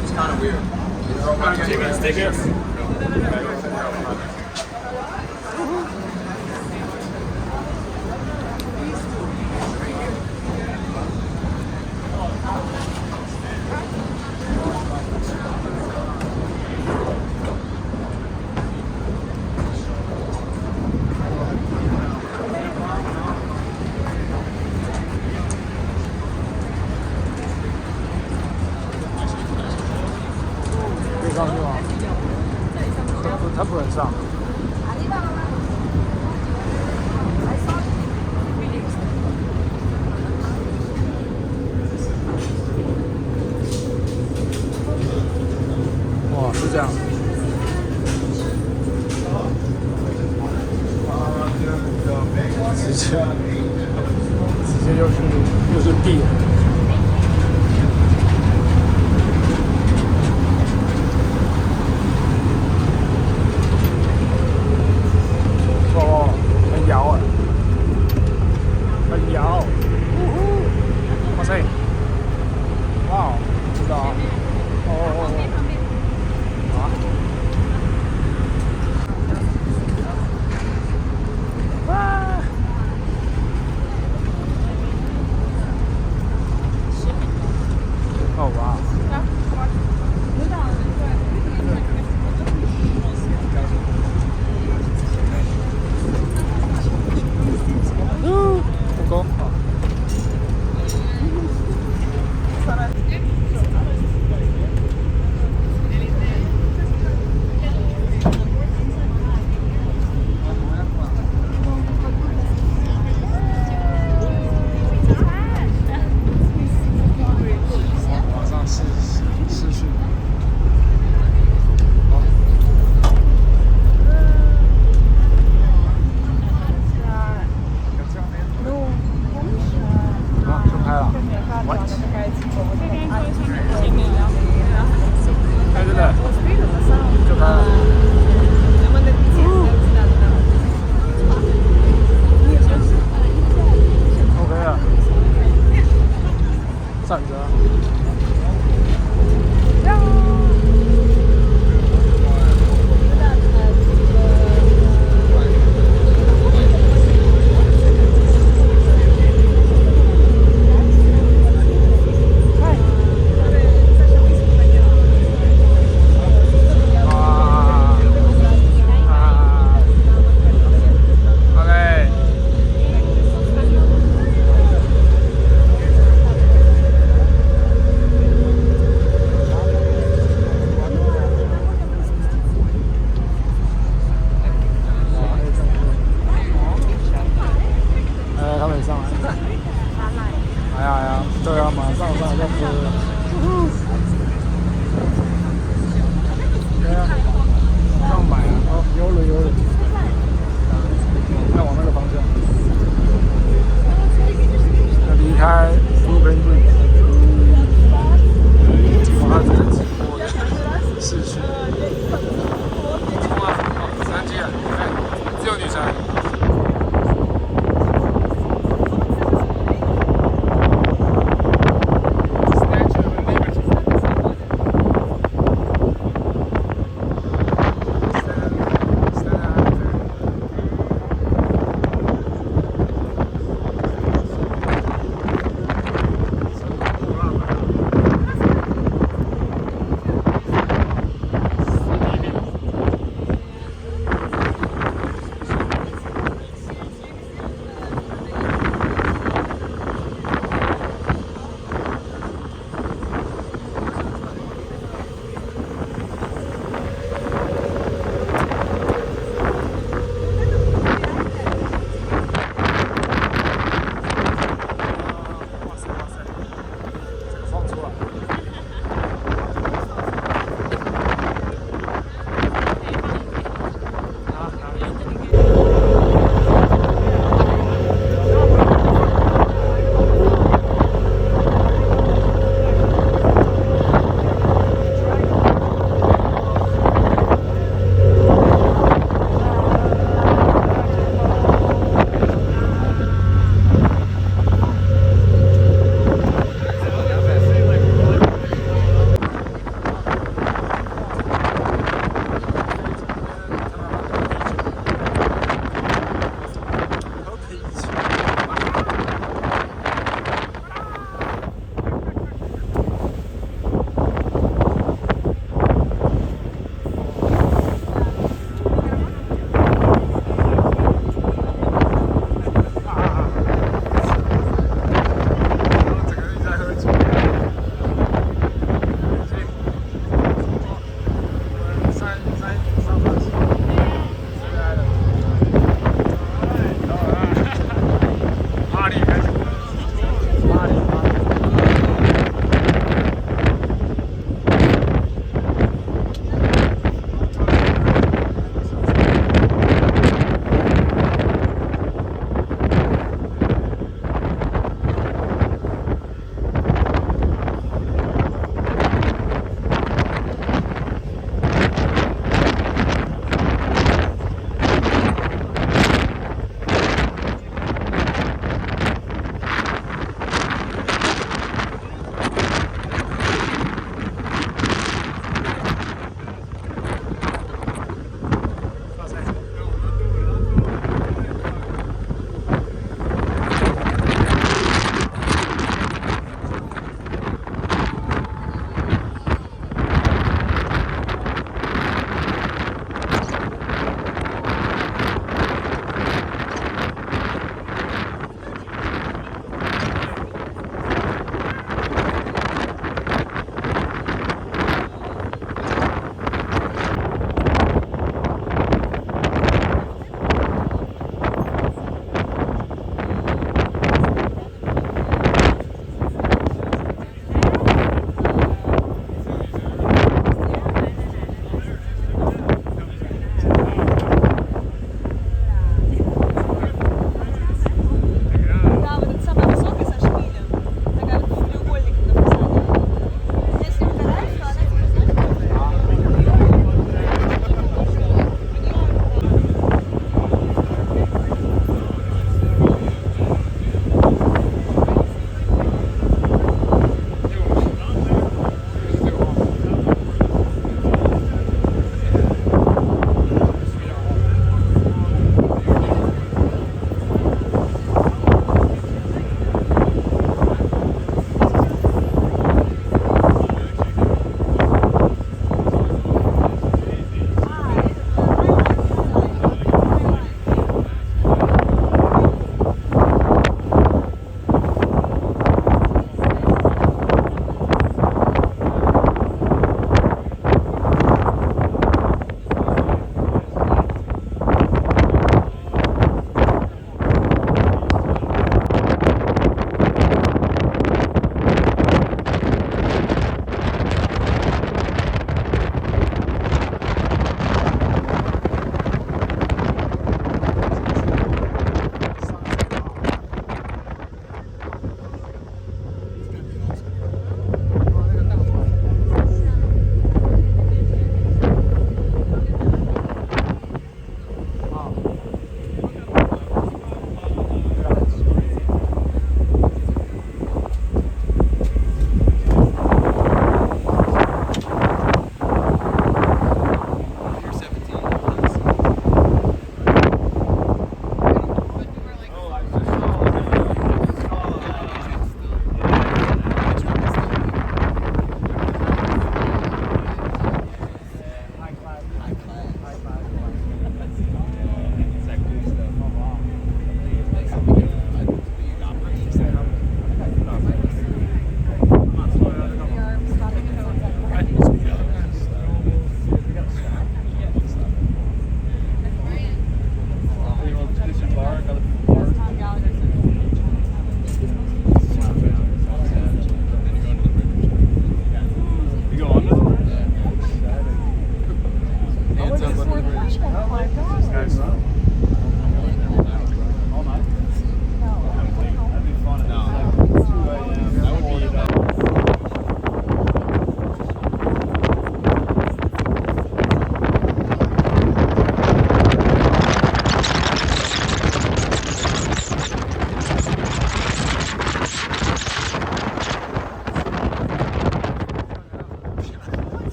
It's kind of weird. Chicken stickers. 可以上去吗？他不能上。哇，是这样。直接又是地。哦，很摇啊，很摇。哇塞！哇，不知道啊。Oh wow. Go. 往上试去。就拍了。What？ 哎，对的。就拍了。OK 了。站着。他们上来。哎呀，对啊，马上上就喝。对啊，马上买啊！哦，有了。要往那个方向。要离开 Brooklyn Bridge， 往它这个直播的市区。冲啊！3级了，哎，只有女生。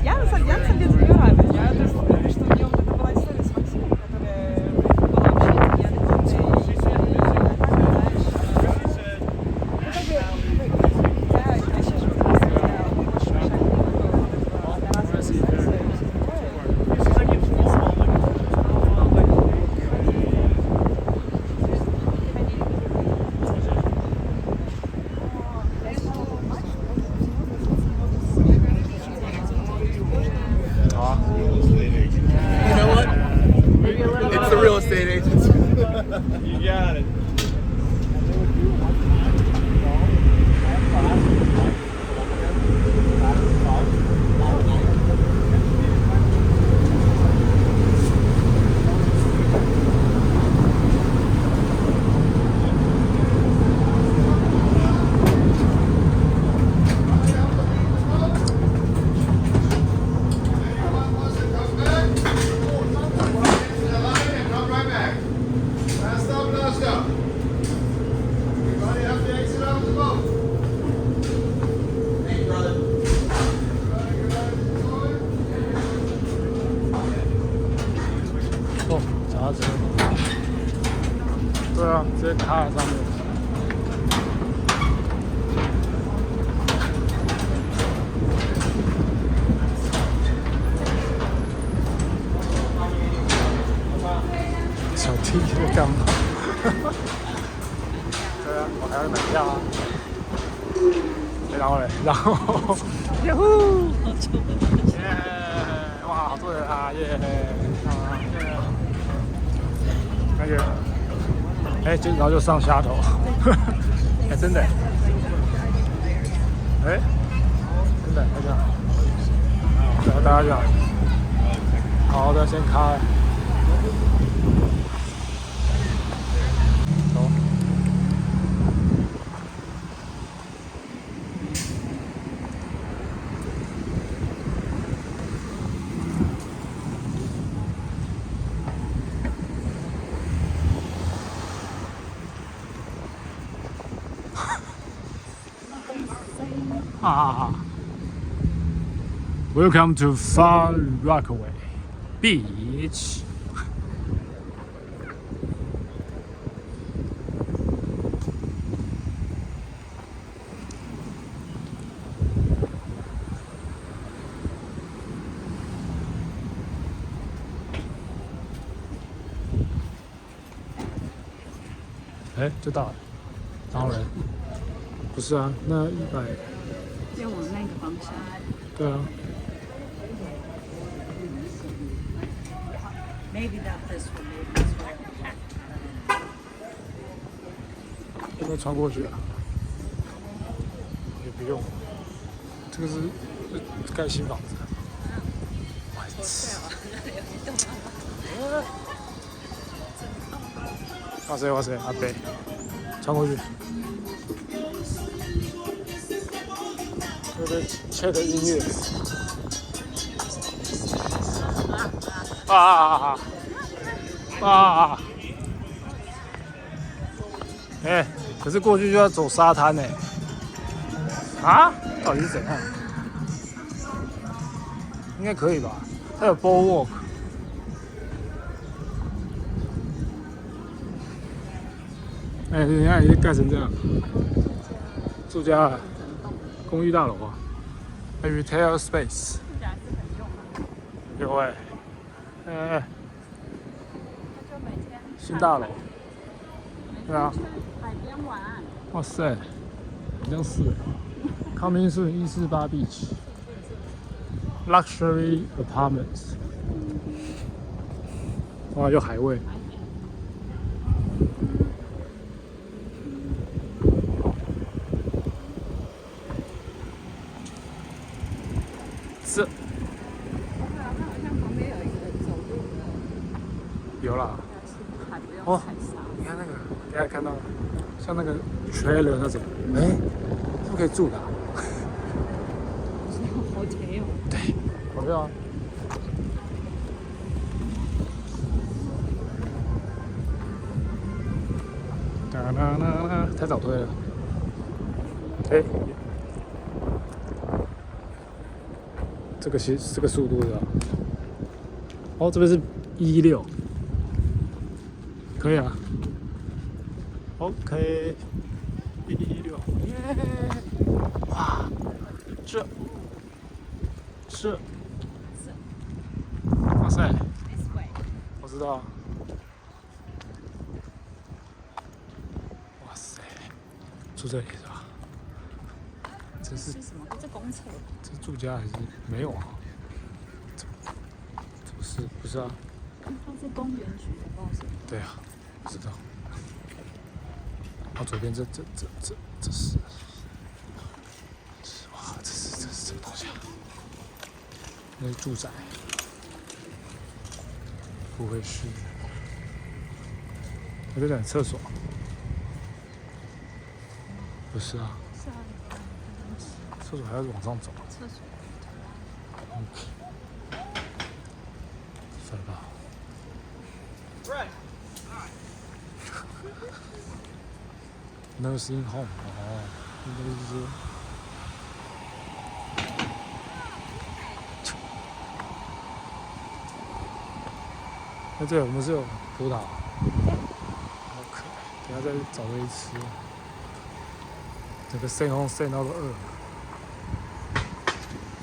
Я на самом деле тебе рада. Я просто помню, что у нее вот эта была история с Максимом, которая была вообще, я знаешь, я вообще же просто я больше мешать не буду. На раз You know what? It's the real estate agents. You got it. 哦，脚踏车。对啊，直接卡在上面。小弟在干嘛？对啊，我还要买票啊。然后嘞，然后，耶呼！耶！哇，好多人啊！耶！啊耶！那个，哎，然后就上虾头，哎，真的，哎，真的，那这样，然后大家这样，好的，先开。走。Welcome to Far Rockaway Beach. 哎，就到了。然后嘞？不是啊，那100。要往那个方向。对啊。Maybe not this one, maybe this one. 有没有穿过去啊？也不用，这个是盖新房子。哇塞哇塞，阿北，穿过去。这个切的音乐。哎，可是过去就要走沙滩呢。啊？到底是怎样？应该可以吧？它有 boardwalk。哎，你看已经盖成这样，住家公寓大楼啊，还有 retail space。有哎。哎，新大楼，对啊，海边玩。哇塞，好像是，Coming soon 148 Beach Luxury Apartments， 哇，有海味，这。有啦，哦，你看那个，大家看到了，像那个 trailer 那种，哎，是不是可以住的、啊？票啊。太早退了。哎，这个速度的。哦，这边是16，可以啊。OK， 116，耶！哇，这，哇塞，我知道。哇塞，住这里是吧？这是什么？这公厕？这住家还是没有啊？不是啊？它是公园局的，不好意思。对啊，不知道。然后左边这是，哇，这是什么东西啊？那是住宅，不会是？我在讲厕所，不是啊？是啊，厕所还要往上走。厕所。算了吧。Nursing home， 哦，应该是说。那这我们是有葡萄，OK， 等下再找位吃。整个肾红肾到了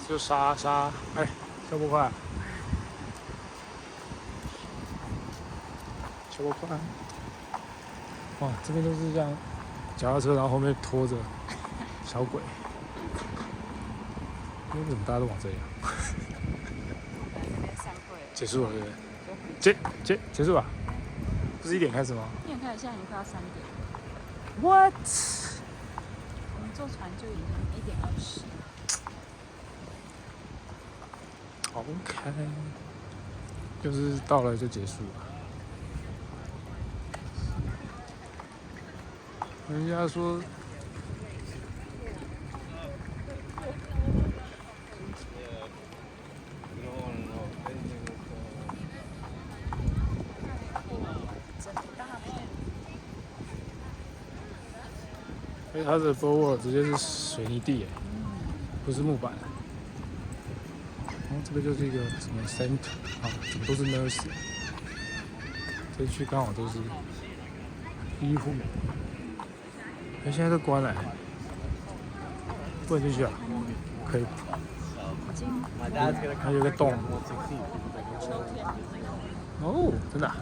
2，就杀，哎，消波块，消波块。哇，这边都是这样，脚踏车，然后后面拖着小鬼。为什么大家都往这样？结束了，对不对？结束了，不是1点开始吗1点开始，现在已经快要3点。 ？What？ 我们坐船就已经1点20。OK， 就是到了就结束了。人家说。因为它的 bowl 直接是水泥地，不是木板。然后这个就是一个什么 center 啊，怎么都是 nurse。这区刚好都是医护。哎，现在都关了，不能进去啊？可以。还有个洞。哦，真的啊。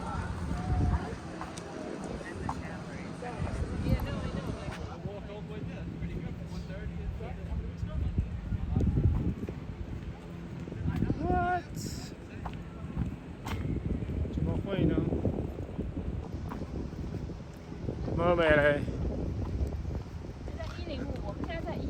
怎么会呢？妹妹嘞？现在105，我们现在在116。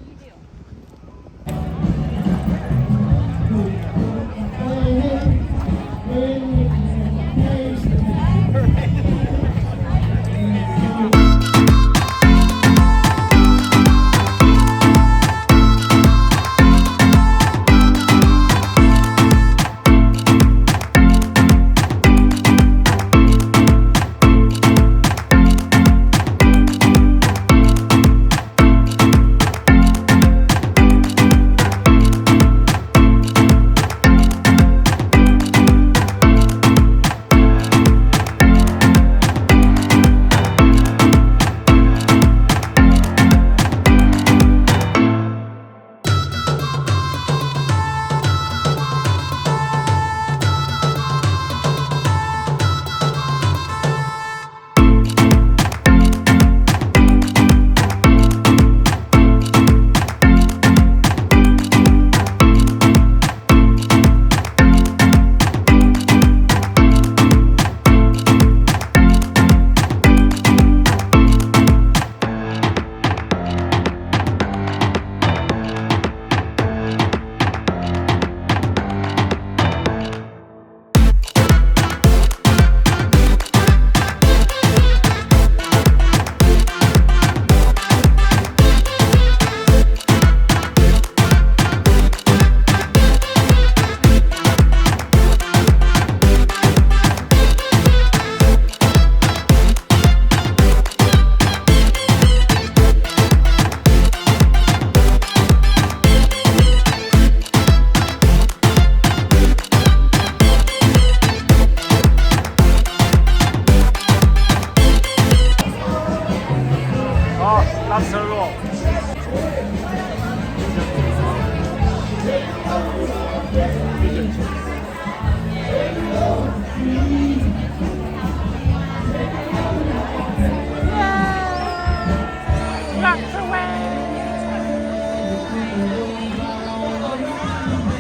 lobster roll。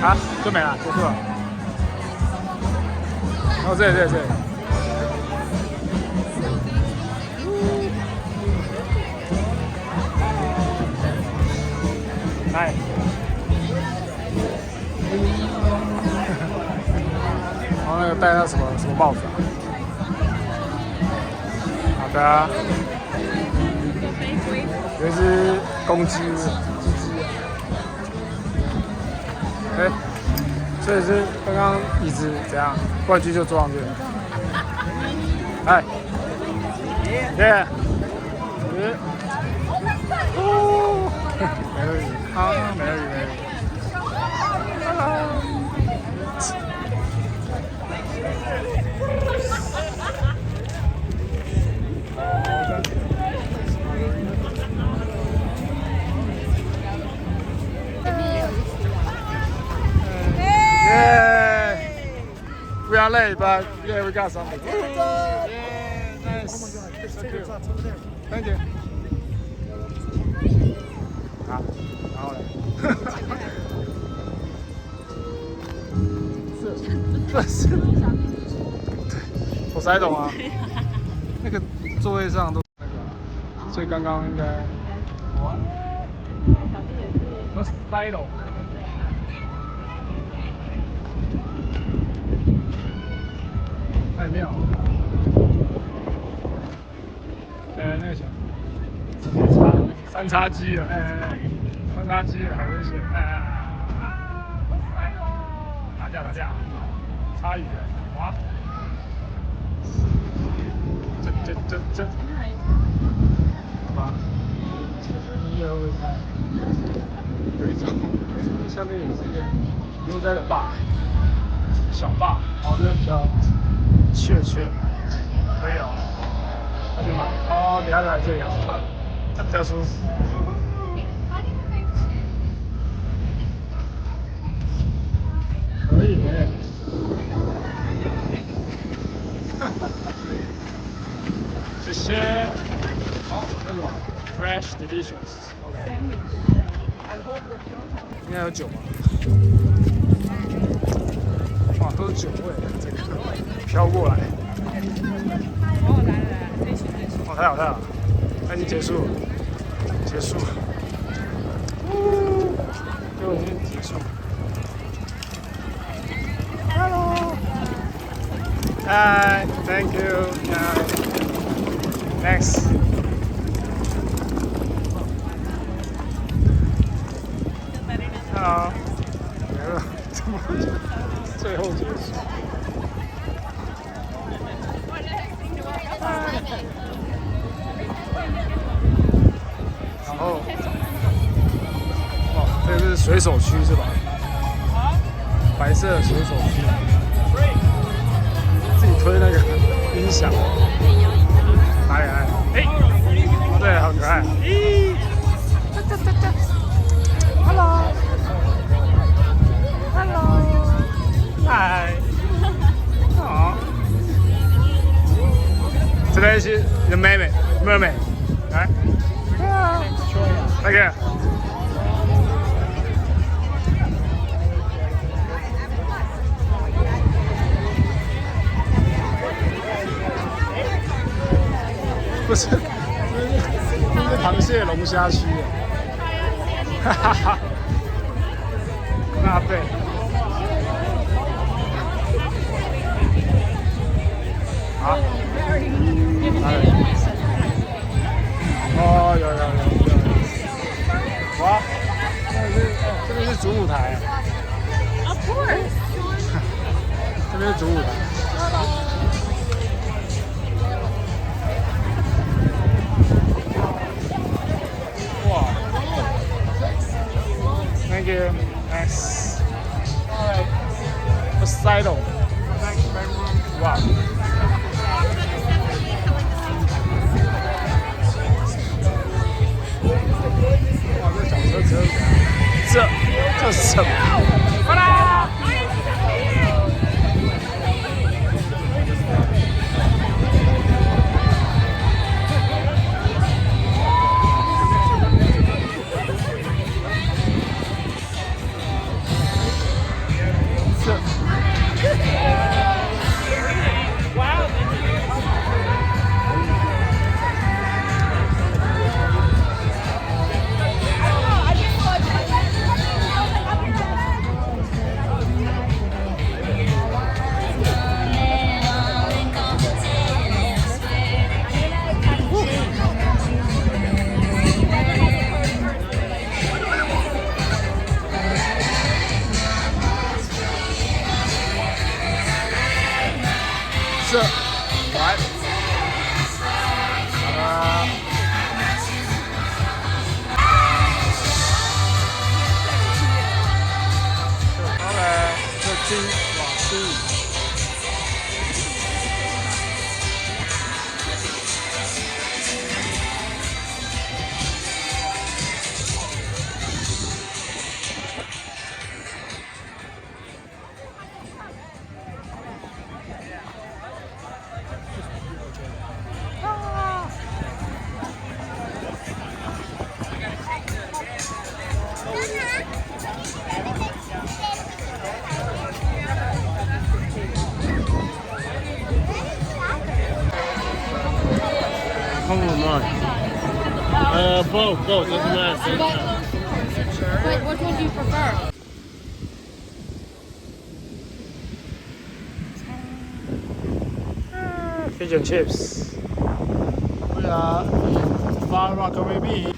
啊，就没了，结束了。哦，这里。来，然后那个戴那什么帽子啊？好的，有一只公鸡，哎，所以是刚刚椅子怎样，冠军就坐上去了。哎，耶，哦，美人鱼，啊，美人鱼。Hello。We are late, but yeah, we got something. Yeah, nice. Oh my God, so cute. Thank you. 好，然后嘞，这是，对，我才懂啊。那个座位上都那个，所以刚刚应该，我塞懂。太妙了！那个什么，三叉戟了，三叉戟了，好危险！打架，差一点，哇！这，好吧，音乐会不会太？有一种，下面也是一个悠哉的坝，小坝，哦，这个比较。确，可以哦。那就买哦，等下来这里，这比较舒服。可以耶。谢谢。好，那个 fresh delicious。OK。应该有酒吗？哇，都是酒味，这个飘过来。哦，太好，那已经结束了，就已经结束。Hello， Hi， Thank you， Next。Hello， 怎么最后结束？然后，哦，这是水手区是吧？白色的水手区，自己推那个音响，哪里来？哎，哦对，好可爱。咦，Hello， Hi， 哦，这个是你的妹妹 ，mermaid， 来。那个，不是，这是螃蟹龙虾区啊，哈哈哈，那对，好，哦，有。哇，这边是主舞台。Of course。这边是主舞台。哇 ！Thank you. Nice. Alright. Poseidon. Wow. awesome. Ta-da! What? OK，这金往事。Both, doesn't matter. But which one do you prefer? Fish and chips. We are Far Rockaway Beach.